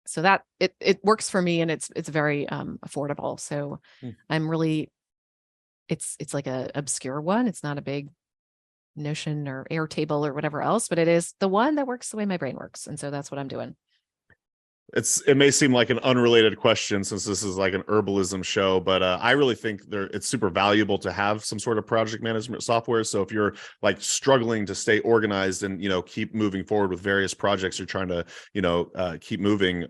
so that it works for me, and it's very affordable. So I'm really, it's like a obscure one. It's not a big Notion or Airtable or whatever else, but it is the one that works the way my brain works. And so that's what I'm doing. It may seem like an unrelated question since this is like an herbalism show, but I really think it's super valuable to have some sort of project management software. So if you're like struggling to stay organized and, keep moving forward with various projects you're trying to, keep moving,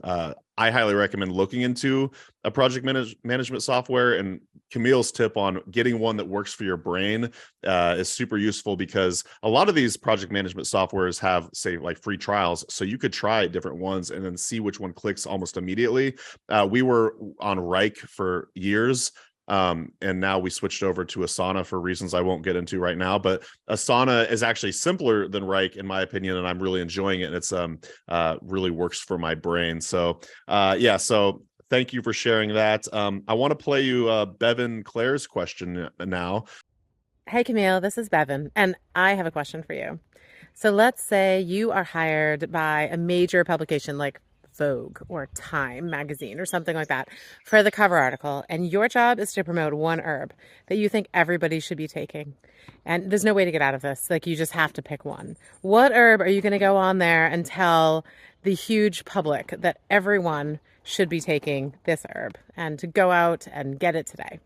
I highly recommend looking into a project management software. And Camille's tip on getting one that works for your brain is super useful because a lot of these project management softwares have, say, like free trials. So you could try different ones and then see which one clicks almost immediately. We were on Rike for years. And now we switched over to Asana for reasons I won't get into right now, but Asana is actually simpler than Reich in my opinion, and I'm really enjoying it. And it's really works for my brain. So so thank you for sharing that. I want to play you Bevan Claire's question now. Hey Camille, this is Bevan, and I have a question for you. So let's say you are hired by a major publication like Vogue or Time magazine or something like that for the cover article, and your job is to promote one herb that you think everybody should be taking. And there's no way to get out of this. Like, you just have to pick one. What herb are you going to go on there and tell the huge public that everyone should be taking this herb and to go out and get it today?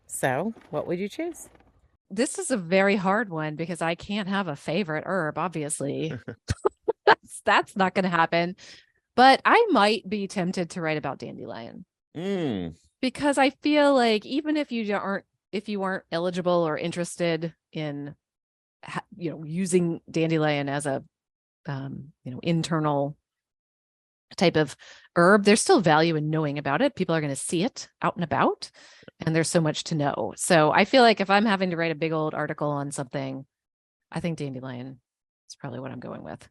So what would you choose? This is a very hard one because I can't have a favorite herb, obviously. That's not going to happen. But I might be tempted to write about dandelion because I feel like even if you aren't eligible or interested in, using dandelion as a, internal type of herb, there's still value in knowing about it. People are going to see it out and about, and there's so much to know. So I feel like if I'm having to write a big old article on something, I think dandelion is probably what I'm going with.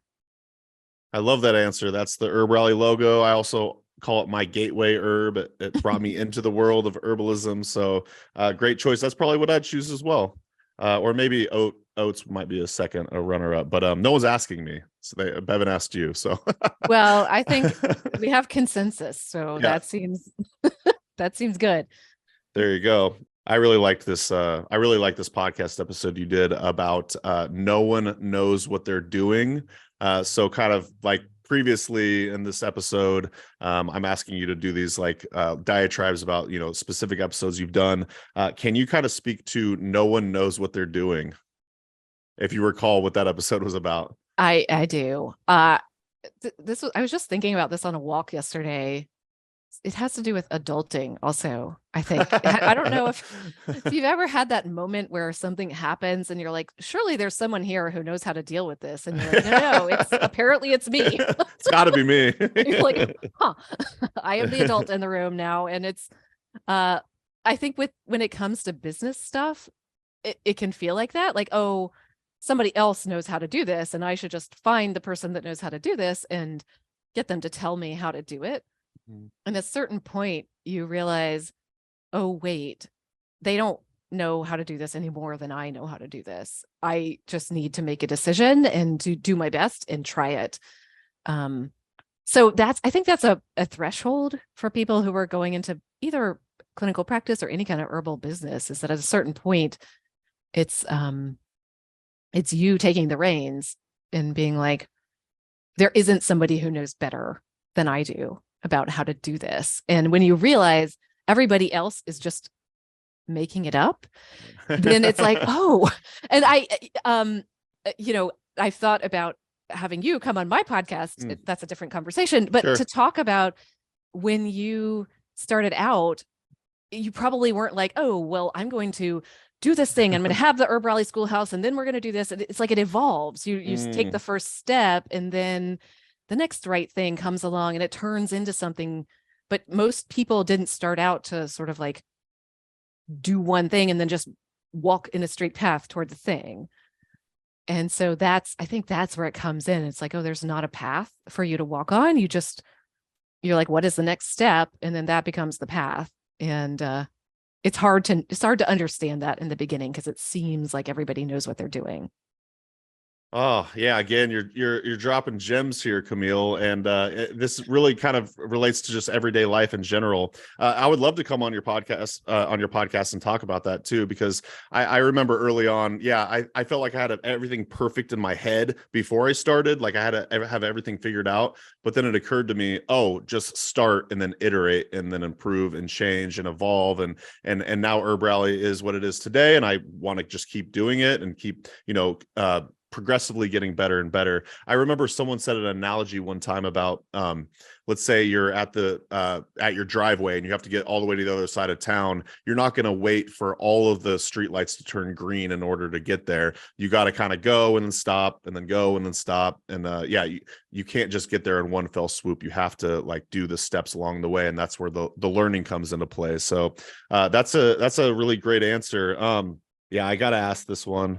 I love that answer. That's the HerbRally logo. I also call it my gateway herb. It brought me into the world of herbalism. So great choice. That's probably what I'd choose as well. Or maybe oats might be a runner up, but no one's asking me. So Bevan asked you. So well, I think we have consensus. So that seems good. There you go. I really liked this. I really like this podcast episode you did about no one knows what they're doing. So kind of like previously in this episode, I'm asking you to do these like diatribes about, specific episodes you've done. Can you kind of speak to no one knows what they're doing? If you recall what that episode was about. I do. I was just thinking about this on a walk yesterday. It has to do with adulting also, I think. I don't know if you've ever had that moment where something happens and you're like, surely there's someone here who knows how to deal with this. And you're like, no, apparently it's me. It's gotta be me. You're like, I am the adult in the room now. And it's, I think when it comes to business stuff, it can feel like that. Like, oh, somebody else knows how to do this, and I should just find the person that knows how to do this and get them to tell me how to do it. And at a certain point, you realize, oh, wait, they don't know how to do this any more than I know how to do this. I just need to make a decision and to do my best and try it. So I think that's a threshold for people who are going into either clinical practice or any kind of herbal business, is that at a certain point, it's you taking the reins and being like, there isn't somebody who knows better than I do about how to do this. And when you realize everybody else is just making it up, then it's like, oh, and I've thought about having you come on my podcast. That's a different conversation, but to talk about when you started out, you probably weren't like, oh, well, I'm going to do this thing. I'm going to have the HerbRally Schoolhouse, and then we're going to do this. It's like it evolves. You take the first step, and then the next right thing comes along and it turns into something. But most people didn't start out to sort of like do one thing and then just walk in a straight path toward the thing. And so I think that's where it comes in. It's like, oh, there's not a path for you to walk on. You're like, what is the next step? And then that becomes the path. And it's hard to understand that in the beginning because it seems like everybody knows what they're doing. Oh yeah, again, you're dropping gems here, Camille, and this really kind of relates to just everyday life in general. I would love to come on your podcast and talk about that too, because I remember early on, I felt like I had everything perfect in my head before I started, like I had to have everything figured out. But then it occurred to me, oh, just start and then iterate and then improve and change and evolve, and now HerbRally is what it is today, and I want to just keep doing it and keep progressively getting better and better. I remember someone said an analogy one time about, let's say you're at your driveway and you have to get all the way to the other side of town. You're not going to wait for all of the streetlights to turn green in order to get there. You got to kind of go and then stop and then go and then stop. And you can't just get there in one fell swoop. You have to like do the steps along the way. And that's where the learning comes into play. So that's a really great answer. I got to ask this one.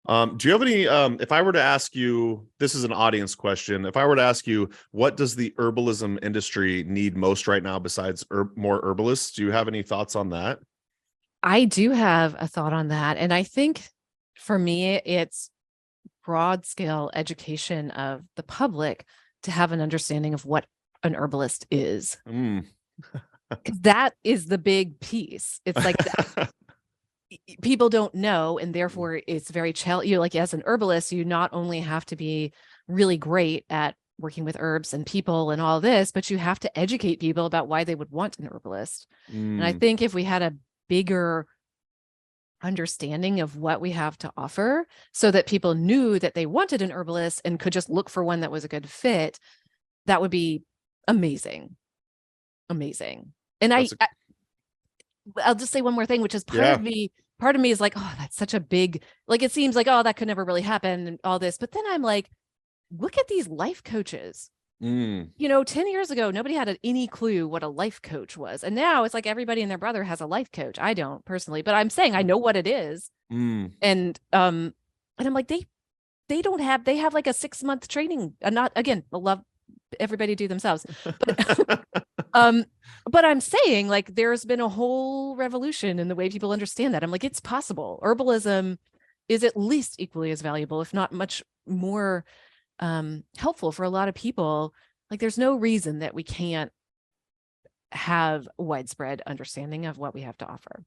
Do you have any, if I were to ask you, this is an audience question. If I were to ask you, what does the herbalism industry need most right now besides more herbalists? Do you have any thoughts on that? I do have a thought on that. And I think for me, it's broad scale education of the public to have an understanding of what an herbalist is. That is the big piece. It's like that. People don't know, and therefore it's very challenging. Like as an herbalist, you not only have to be really great at working with herbs and people and all this, but you have to educate people about why they would want an herbalist. And I think if we had a bigger understanding of what we have to offer so that people knew that they wanted an herbalist and could just look for one that was a good fit, that would be amazing. And I'll just say one more thing, which is part of me is like, oh, that's such a big, like, it seems like, oh, that could never really happen and all this. But then I'm like, look at these life coaches. 10 years ago, nobody had any clue what a life coach was. And now it's like everybody and their brother has a life coach. I don't personally, but I'm saying I know what it is. And I'm like, they have like a 6-month training. And not, again, I love everybody do themselves. But I'm saying like there's been a whole revolution in the way people understand that. I'm like, it's possible. Herbalism is at least equally as valuable, if not much more helpful for a lot of people. Like there's no reason that we can't have widespread understanding of what we have to offer.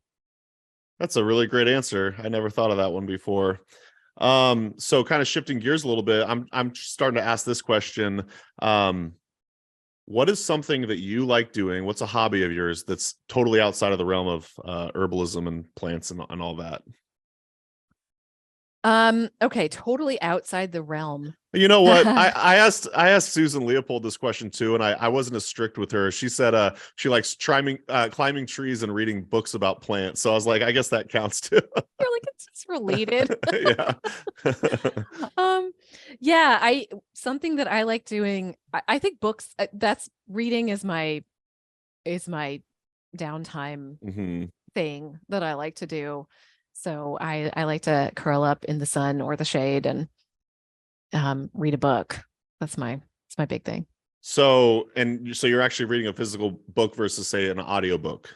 That's a really great answer. I never thought of that one before. So kind of shifting gears a little bit, I'm starting to ask this question. What is something that you like doing? What's a hobby of yours that's totally outside of the realm of herbalism and plants and all that? Okay, totally outside the realm. You know what? I asked Susan Leopold this question too, and I wasn't as strict with her. She said she likes climbing trees and reading books about plants. So I was like, I guess that counts too. You're like, it's related. Yeah. Something that I like doing, I think books, that's reading is my downtime thing that I like to do. So I like to curl up in the sun or the shade and read a book. That's my big thing. So you're actually reading a physical book versus say an audiobook.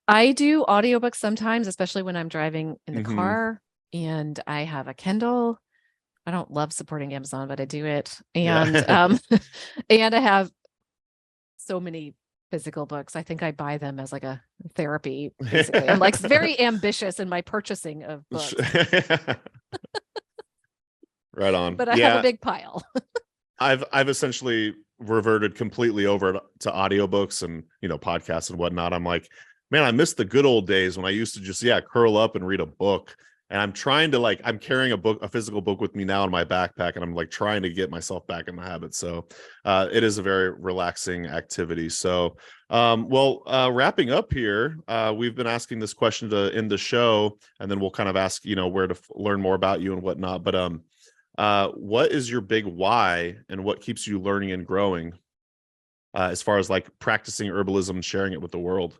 I do audiobooks sometimes, especially when I'm driving in the car, and I have a Kindle. I don't love supporting Amazon, but I do it. And and I have so many physical books. I think I buy them as like a therapy. Basically. I'm like very ambitious in my purchasing of books. Right on. But I have a big pile. I've essentially reverted completely over to audiobooks and podcasts and whatnot. I'm like, man, I miss the good old days when I used to just curl up and read a book. And I'm trying to I'm carrying a physical book with me now in my backpack, and I'm like trying to get myself back in the habit. So it is a very relaxing activity. So wrapping up here, we've been asking this question to end the show, and then we'll kind of ask where to learn more about you and whatnot. But what is your big why, and what keeps you learning and growing as far as like practicing herbalism and sharing it with the world?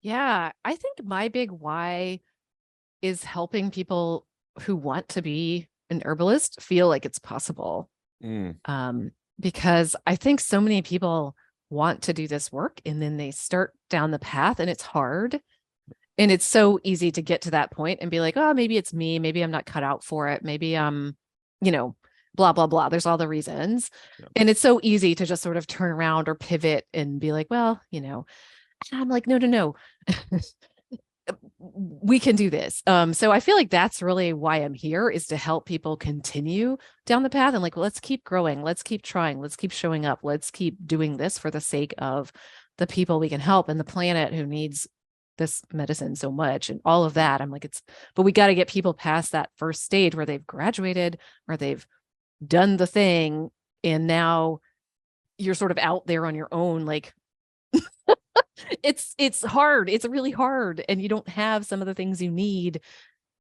Yeah, I think my big why is helping people who want to be an herbalist feel like it's possible. Because I think so many people want to do this work and then they start down the path and it's hard. And it's so easy to get to that point and be like, oh, maybe it's me. Maybe I'm not cut out for it. Maybe I'm, blah, blah, blah. There's all the reasons. Yeah. And it's so easy to just sort of turn around or pivot and be like, well, and I'm like, no. We can do this. So I feel like that's really why I'm here, is to help people continue down the path and like, well, let's keep growing. Let's keep trying. Let's keep showing up. Let's keep doing this for the sake of the people we can help and the planet who needs this medicine so much and all of that. I'm like, but we got to get people past that first stage where they've graduated or they've done the thing. And now you're sort of out there on your own. Like it's hard. It's really hard. And you don't have some of the things you need.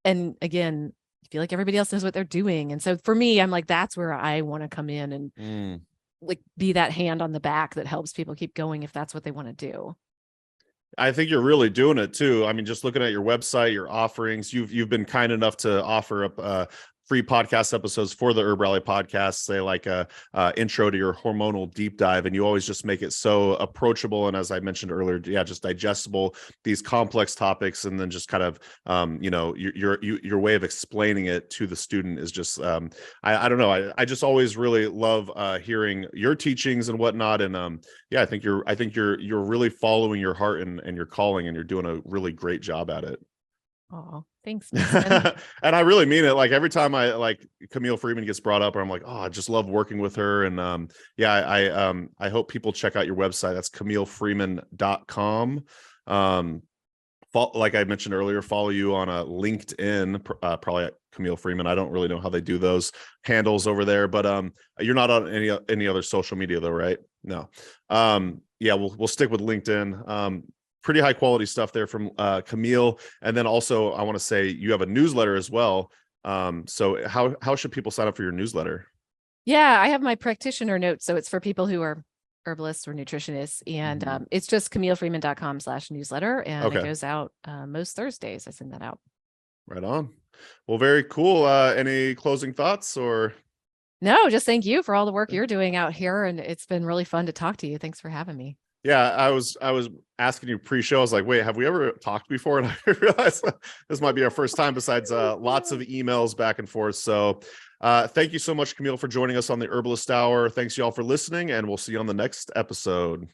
And again, I feel like everybody else knows what they're doing. And so for me, I'm like, that's where I want to come in and like be that hand on the back that helps people keep going if that's what they want to do. I think you're really doing it too. I mean, just looking at your website, your offerings, you've been kind enough to offer up free podcast episodes for the HerbRally podcast, say like a intro to your hormonal deep dive, and you always just make it so approachable. And as I mentioned earlier, just digestible, these complex topics, and then just kind of your way of explaining it to the student is just I don't know. I just always really love hearing your teachings and whatnot. And I think you're really following your heart and your calling, and you're doing a really great job at it. Oh, thanks. And I really mean it. Like every time I like Camille Freeman gets brought up, or I'm like, oh, I just love working with her. And I hope people check out your website. That's CamilleFreeman.com. Like I mentioned earlier, follow you on a LinkedIn, probably at Camille Freeman. I don't really know how they do those handles over there, but you're not on any other social media though, right? No. We'll stick with LinkedIn. Pretty high quality stuff there from Camille. And then also I want to say you have a newsletter as well. So how should people sign up for your newsletter? Yeah, I have my practitioner notes. So it's for people who are herbalists or nutritionists. And it's just CamilleFreeman.com/newsletter. And it goes out most Thursdays. I send that out. Right on. Well, very cool. Any closing thoughts or? No, just thank you for all the work you're doing out here. And it's been really fun to talk to you. Thanks for having me. Yeah, I was asking you pre-show. I was like, wait, have we ever talked before? And I realized this might be our first time besides lots of emails back and forth. So thank you so much, Camille, for joining us on the Herbalist Hour. Thanks y'all for listening, and we'll see you on the next episode.